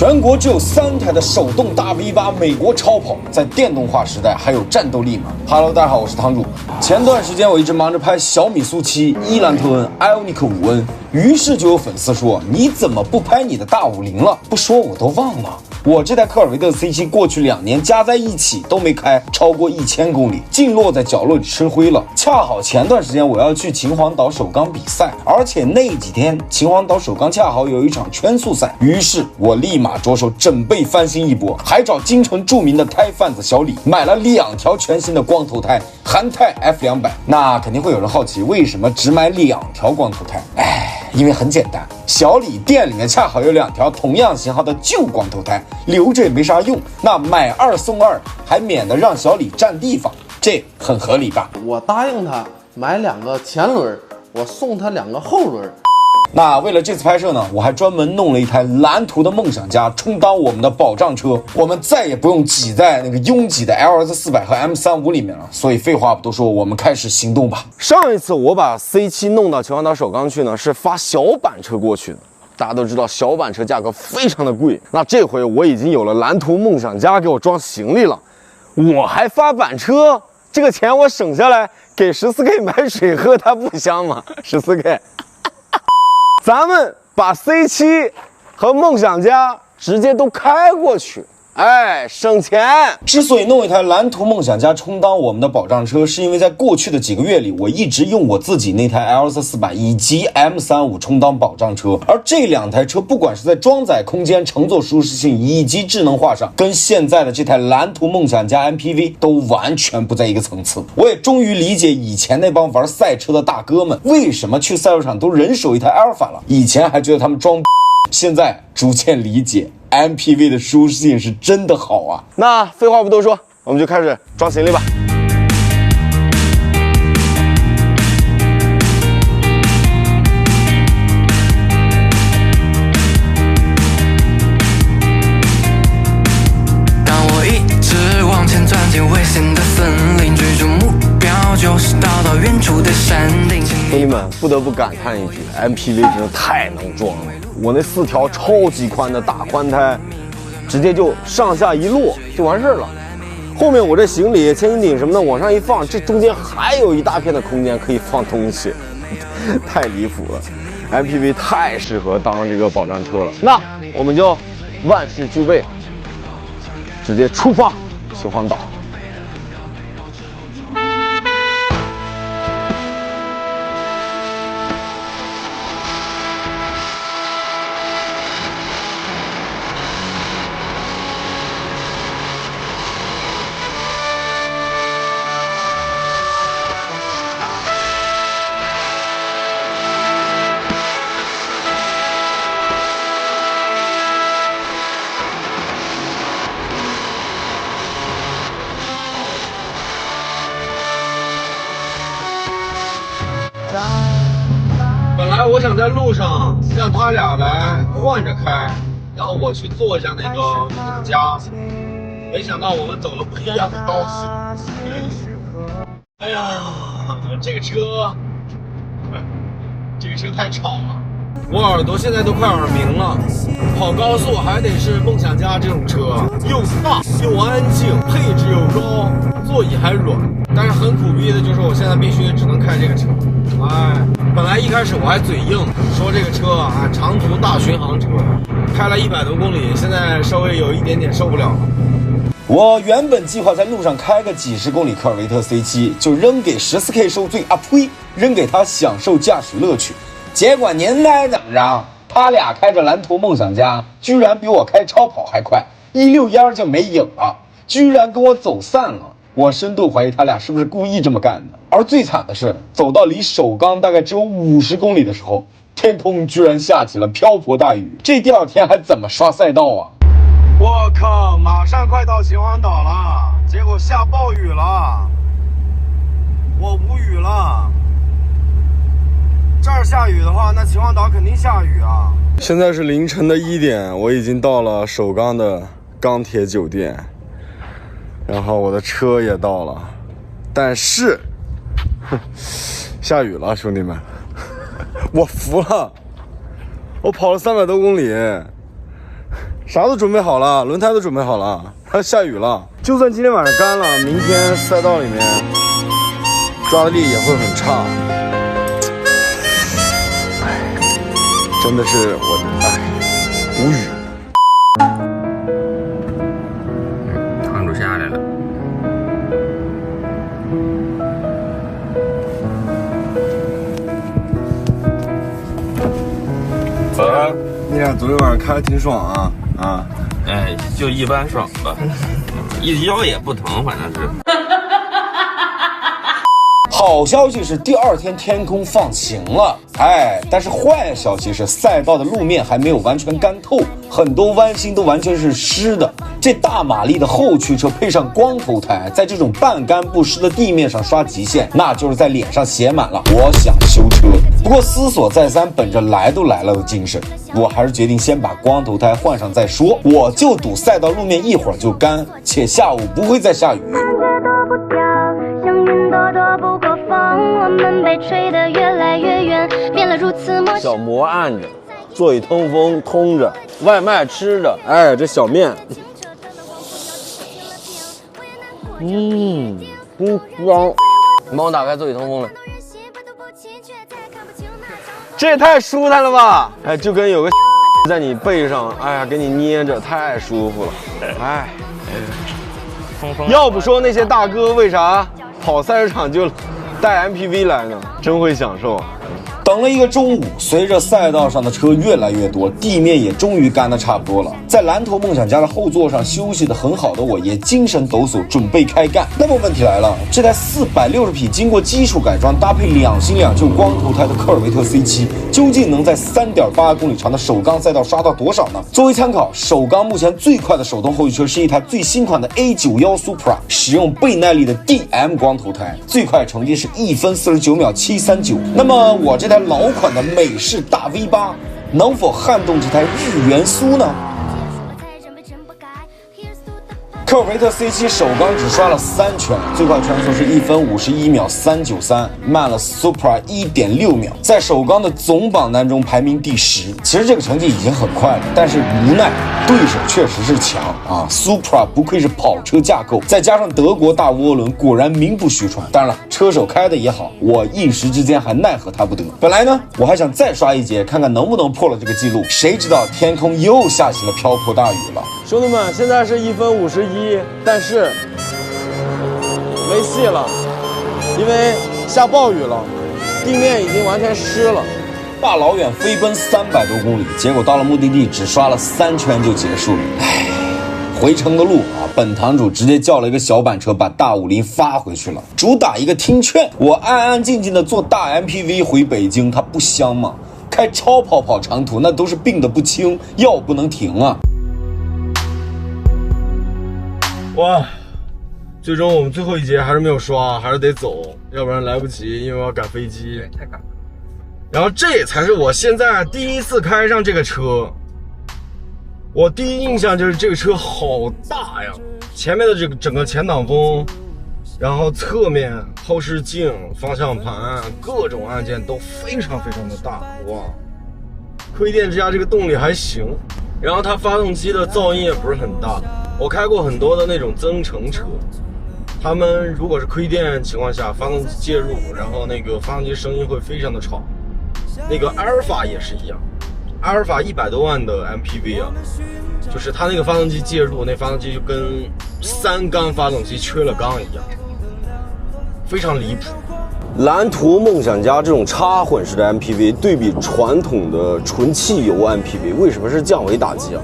全国只有3台的手动大 V8美国超跑，在电动化时代还有战斗力吗 ？Hello， 大家好，我是堂主。前段时间我一直忙着拍小米苏7、伊兰特恩、Ioniq 5N，于是就有粉丝说：“你怎么不拍你的大50了？不说我都忘了。”我这台科尔维特 C7 过去2年加在一起都没开超过1000公里，尽落在角落里吃灰了。恰好前段时间我要去秦皇岛首钢比赛，而且那几天秦皇岛首钢恰好有一场圈速赛，于是我立马着手准备翻新一波，还找京城著名的胎贩子小李买了2条全新的光头胎，韩泰 F200。那肯定会有人好奇，为什么只买2条光头胎？因为很简单，小李店里面恰好有2条同样型号的旧光头胎，留着也没啥用，那买2送2，还免得让小李占地方，这很合理吧？我答应他买2个前轮，我送他2个后轮。那为了这次拍摄呢，我还专门弄了一台蓝图的梦想家充当我们的保障车，我们再也不用挤在那个拥挤的 LS400和 M35里面了。所以废话不多说，我们开始行动吧。上一次我把 C7 弄到秦皇岛首钢去呢，是发小板车过去的。大家都知道小板车价格非常的贵，那这回我已经有了蓝图梦想家给我装行李了，我还发板车，这个钱我省下来给14K 买水喝，它不香吗？14K。咱们把 C7 和梦想家直接都开过去，省钱。之所以弄一台蓝图梦想家充当我们的保障车，是因为在过去的几个月里，我一直用我自己那台 LS400以及 M35充当保障车，而这2台车不管是在装载空间、乘坐舒适性以及智能化上，跟现在的这台蓝图梦想家 MPV 都完全不在一个层次。我也终于理解以前那帮玩赛车的大哥们为什么去赛车场都人手一台阿尔法了，以前还觉得他们装，现在逐渐理解 MPV 的舒适性是真的好啊。那废话不多说，我们就开始装行李吧。当我一直往前钻进危险的森林，追逐目标就是到远处的山顶。兄弟们，不得不感叹一句 ，MPV 真的太能装了。我那4条超级宽的大宽胎，直接就上下一摞就完事了。后面我这行李、千斤顶什么的往上一放，这中间还有一大片的空间可以放东西，太离谱了。MPV 太适合当这个保障车了。那我们就万事俱备，直接出发秦皇岛。本来我想在路上让他俩来换着开，让我去坐一下那个梦想家，没想到我们走了不一样的道路。哎呀，这个车太吵了，我耳朵现在都快耳鸣了。跑高速还得是梦想家这种车，又大又安静，配置又高，座椅还软。但是很苦逼的就是我现在必须只能开这个车。本来一开始我还嘴硬，说这个车啊长途大巡航车，开了100多公里，现在稍微有一点点受不了了。我原本计划在路上开个几十公里科尔维特 C7，就扔给14K 受罪啊呸，扔给他享受驾驶乐趣。结果您猜怎么着？他俩开着蓝图梦想家，居然比我开超跑还快，一溜烟就没影了，居然跟我走散了。我深度怀疑他俩是不是故意这么干的。而最惨的是，走到离首钢大概只有50公里的时候，天空居然下起了瓢泼大雨，这第2天还怎么刷赛道啊？我靠，马上快到秦皇岛了，结果下暴雨了，我无语了。这儿下雨的话，那秦皇岛肯定下雨啊。现在是凌晨的1点，我已经到了首钢的钢铁酒店，然后我的车也到了，但是下雨了，兄弟们，我服了，我跑了300多公里，啥都准备好了，轮胎都准备好了，还下雨了。就算今天晚上干了，明天赛道里面抓的力也会很差。哎，真的是无语。堂主下来了。你俩昨天晚上开的挺爽啊！哎，就一般爽吧，腰也不疼，反正是。好消息是第二天天空放晴了，但是坏消息是赛道的路面还没有完全干透，很多弯心都完全是湿的。这大马力的后驱车配上光头胎，在这种半干不湿的地面上刷极限，那就是在脸上写满了我想修车。不过思索再三，本着来都来了的精神，我还是决定先把光头胎换上再说。我就赌赛道路面一会儿就干，且下午不会再下雨。我们被吹得越来越远，变了如此陌生。小馍按着，座椅通风通着，外卖吃着，这小面，不香。帮我打开座椅通风了，这也太舒坦了吧！就跟有个在你背上，给你捏着，太舒服了。要不说那些大哥为啥跑赛车场就带 MPV 来呢？真会享受。等了一个中午，随着赛道上的车越来越多，地面也终于干得差不多了。在蓝头梦想家的后座上休息得很好的我，也精神抖擞，准备开干。那么问题来了，这台460匹经过基础改装，搭配2星2旧光头胎的科尔维特 C7，究竟能在3.8公里长的首钢赛道刷到多少呢？作为参考，首钢目前最快的手动后驱车是一台最新款的 A91 Supra， 使用倍耐力的 DM 光头胎，最快成绩是1分49秒739。那么我这台老款的美式大 V8 能否撼动这台日元苏呢？科尔维特 C7 首钢只刷了3圈，最快圈速是1分51秒393，慢了 Supra 1.6秒，在首钢的总榜单中排名第10。其实这个成绩已经很快了，但是无奈对手确实是强啊 ！Supra 不愧是跑车架构，再加上德国大涡轮，果然名不虚传。当然了，车手开的也好，我一时之间还奈何他不得。本来呢，我还想再刷一节，看看能不能破了这个记录，谁知道天空又下起了瓢泼大雨了。兄弟们，现在是1分51，但是没戏了，因为下暴雨了，地面已经完全湿了。大老远飞奔300多公里，结果到了目的地只刷了3圈就结束了。回程的路本堂主直接叫了一个小板车把大50发回去了，主打一个听劝。我安安静静的坐大 MPV 回北京，它不香吗？开超跑跑长途那都是病得不轻，药不能停啊！哇，最终我们最后一节还是没有刷，还是得走，要不然来不及，因为我要赶飞机。对，太赶了。然后这才是我现在第一次开上这个车，我第一印象就是这个车好大呀，前面的这个整个前挡风，然后侧面后视镜、方向盘各种按键都非常非常的大。哇，亏电之下这个动力还行，然后它发动机的噪音也不是很大。我开过很多的那种增程车，他们如果是亏电情况下，发动机介入，然后那个发动机声音会非常的吵。那个阿尔法也是一样，阿尔法100多万的 MPV 啊，就是它那个发动机介入，那发动机就跟3缸发动机缺了缸一样，非常离谱。蓝图梦想家这种插混式的 MPV 对比传统的纯汽油 MPV， 为什么是降维打击啊？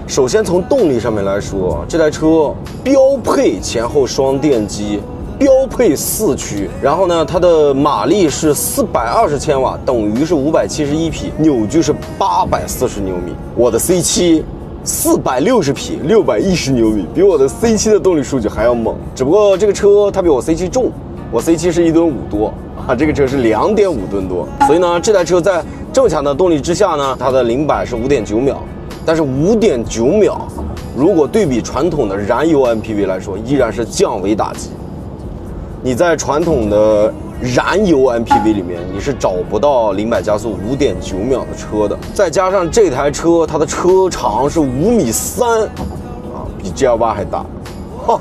首先从动力上面来说，这台车标配前后双电机，标配4驱，然后呢，它的马力是420千瓦，等于是571匹，扭矩是840牛米。我的 C7 460匹，610牛米，比我的 C7 的动力数据还要猛。只不过这个车它比我 C7 重，我 C7 是1吨5多啊，这个车是2.5吨多。所以呢，这台车在正常的动力之下呢，它的0百是5.9秒。但是5.9秒，如果对比传统的燃油 MPV 来说，依然是降维打击。你在传统的燃油 MPV 里面你是找不到0-100加速5.9秒的车的。再加上这台车它的车长是5.3米啊，比 GL8 还大。哈，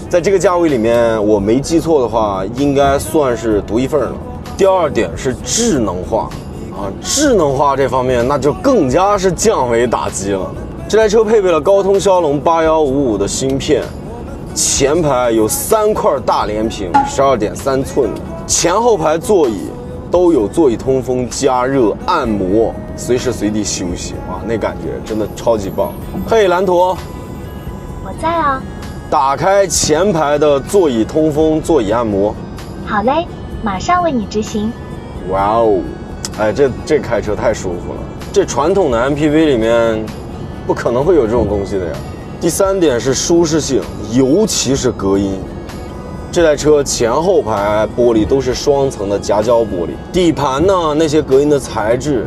在这个价位里面，我没记错的话，应该算是独一份了。第二点是智能化啊，智能化这方面那就更加是降维打击了。这台车配备了高通骁龙8155的芯片，前排有3块大连屏，12.3寸的，前后排座椅都有座椅通风、加热、按摩，随时随地休息，哇，那感觉真的超级棒。嘿，蓝驼，我在啊。打开前排的座椅通风、座椅按摩。好嘞，马上为你执行。哇哦，哎，这开车太舒服了，这传统的 MPV 里面不可能会有这种东西的呀。第3点是舒适性，尤其是隔音。这台车前后排玻璃都是双层的夹胶玻璃，底盘呢那些隔音的材质，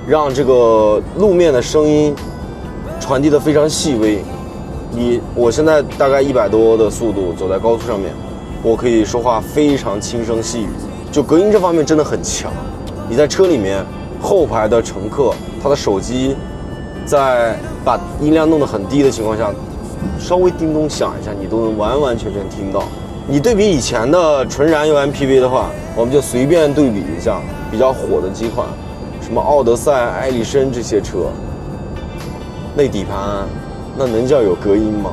让这个路面的声音传递得非常细微。我现在大概100多的速度走在高速上面，我可以说话非常轻声细语，就隔音这方面真的很强。你在车里面，后排的乘客他的手机在把音量弄得很低的情况下，稍微叮咚响一下，你都能完完全全听到。你对比以前的纯燃油 MPV 的话，我们就随便对比一下比较火的几款，什么奥德赛、艾力绅这些车，那底盘那能叫有隔音吗？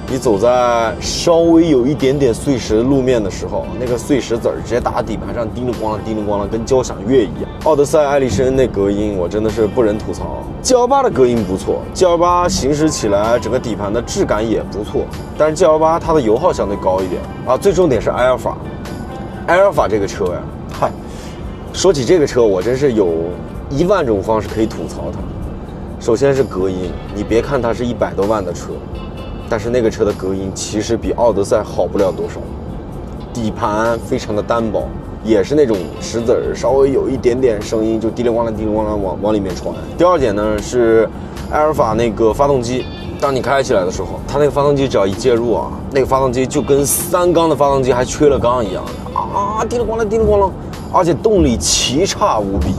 你走在稍微有一点点碎石路面的时候，那个碎石子儿直接打底盘上，叮铃咣啷叮铃咣啷，跟交响乐一样。奥德赛、艾力绅那隔音我真的是不忍吐槽。GL8的隔音不错，GL8行驶起来整个底盘的质感也不错，但是 GL8它的油耗相对高一点啊。最重点是埃尔法这个车呀，嗨，说起这个车我真是有1万种方式可以吐槽它。首先是隔音，你别看它是100多万的车，但是那个车的隔音其实比奥德赛好不了多少。底盘非常的单薄，也是那种石子儿，稍微有一点点声音就滴里咣啷滴里咣啷往里面传。第二点呢是埃尔法那个发动机，当你开起来的时候，它那个发动机只要一介入啊，那个发动机就跟3缸的发动机还缺了缸一样的啊，滴里咣啷滴里咣啷，而且动力奇差无比，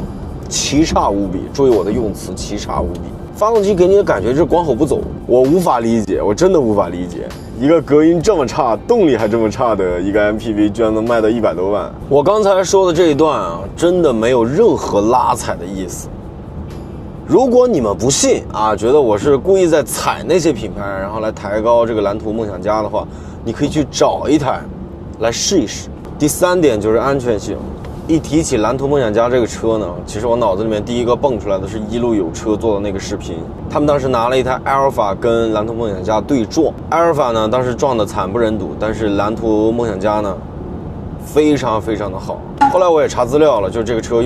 注意我的用词，奇差无比。发动机给你的感觉就是光吼不走，我无法理解，我真的无法理解，一个隔音这么差，动力还这么差的一个 MPV 居然能卖到100多万。我刚才说的这一段啊，真的没有任何拉踩的意思。如果你们不信啊，觉得我是故意在踩那些品牌，然后来抬高这个蓝图梦想家的话，你可以去找一台来试一试。第3点就是安全性。一提起蓝图梦想家这个车呢，其实我脑子里面第一个蹦出来的是一路有车做的那个视频，他们当时拿了一台埃尔法跟蓝图梦想家对撞，埃尔法呢当时撞得惨不忍睹，但是蓝图梦想家呢非常非常的好。后来我也查资料了，就这个车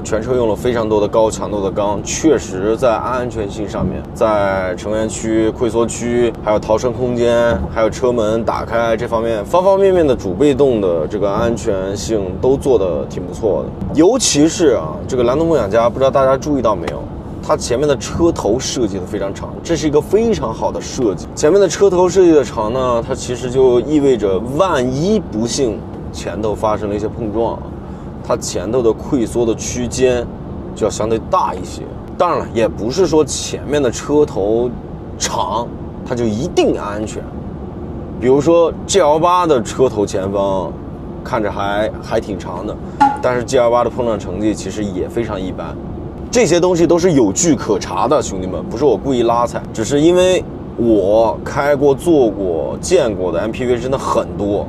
全车用了非常多的高强度的钢，确实在安全性上面，在乘员区、溃缩区，还有逃生空间，还有车门打开这方面，方方面面的主被动的这个安全性都做得挺不错的。尤其是啊，这个蓝图梦想家，不知道大家注意到没有，它前面的车头设计的非常长，这是一个非常好的设计。前面的车头设计的长呢，它其实就意味着万一不幸前头发生了一些碰撞，它前头的溃缩的区间就要相对大一些。当然了，也不是说前面的车头长它就一定安全。比如说 GL8 的车头前方看着还挺长的，但是 GL8 的碰撞成绩其实也非常一般。这些东西都是有据可查的，兄弟们，不是我故意拉踩，只是因为我开过、坐过、见过的 MPV 真的很多。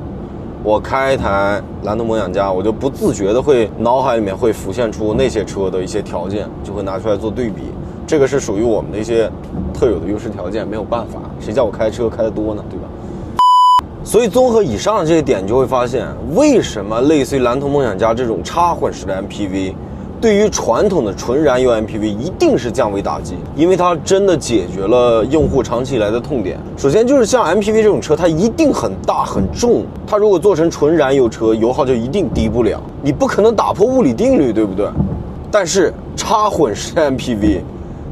我开一台蓝图梦想家，我就不自觉的会脑海里面会浮现出那些车的一些条件，就会拿出来做对比。这个是属于我们的一些特有的优势条件，没有办法，谁叫我开车开得多呢，对吧？所以综合以上的这些点，你就会发现为什么类似于蓝图梦想家这种插混式的 MPV对于传统的纯燃油 MPV 一定是降维打击，因为它真的解决了用户长期以来的痛点。首先就是像 MPV 这种车，它一定很大很重，它如果做成纯燃油车，油耗就一定低不了，你不可能打破物理定律，对不对？但是插混式 MPV，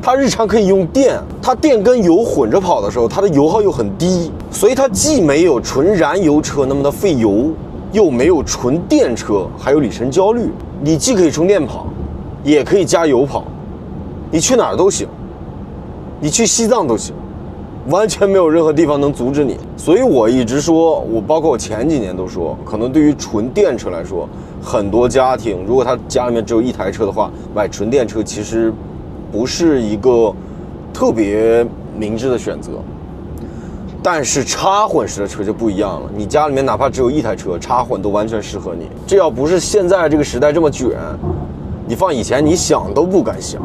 它日常可以用电，它电跟油混着跑的时候，它的油耗又很低，所以它既没有纯燃油车那么的费油，又没有纯电车，还有里程焦虑。你既可以充电跑，也可以加油跑，你去哪儿都行，你去西藏都行，完全没有任何地方能阻止你。所以我一直说，包括我前几年都说，可能对于纯电车来说，很多家庭如果他家里面只有一台车的话，买纯电车其实不是一个特别明智的选择。但是插混式的车就不一样了，你家里面哪怕只有一台车，插混都完全适合你。这要不是现在这个时代这么卷，你放以前你想都不敢想。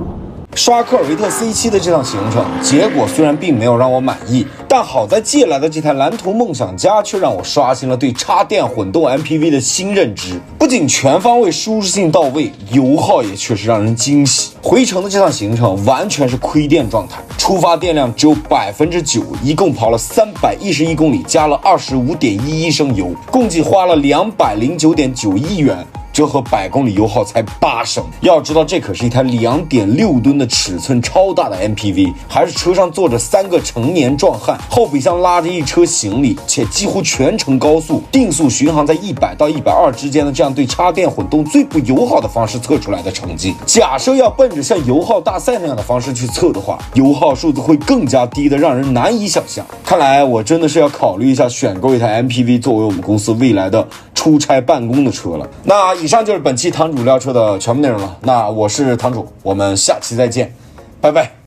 刷科尔维特 C7 的这趟行程，结果虽然并没有让我满意，但好在借来的这台蓝图梦想家却让我刷新了对插电混动 MPV 的新认知。不仅全方位舒适性到位，油耗也确实让人惊喜。回程的这趟行程完全是亏电状态，出发电量只有9%，一共跑了311公里，加了25.11升油，共计花了209.91元。折合100公里油耗才8升。要知道，这可是一台2.6吨的尺寸超大的 MPV， 还是车上坐着3个成年壮汉，后备箱拉着一车行李，且几乎全程高速，定速巡航在100到120之间的这样对插电混动最不友好的方式测出来的成绩。假设要奔着像油耗大赛那样的方式去测的话，油耗数字会更加低的让人难以想象。看来我真的是要考虑一下选购一台 MPV 作为我们公司未来的出差办公的车了。那以上就是本期堂主聊车的全部内容了。那我是堂主，我们下期再见，拜拜。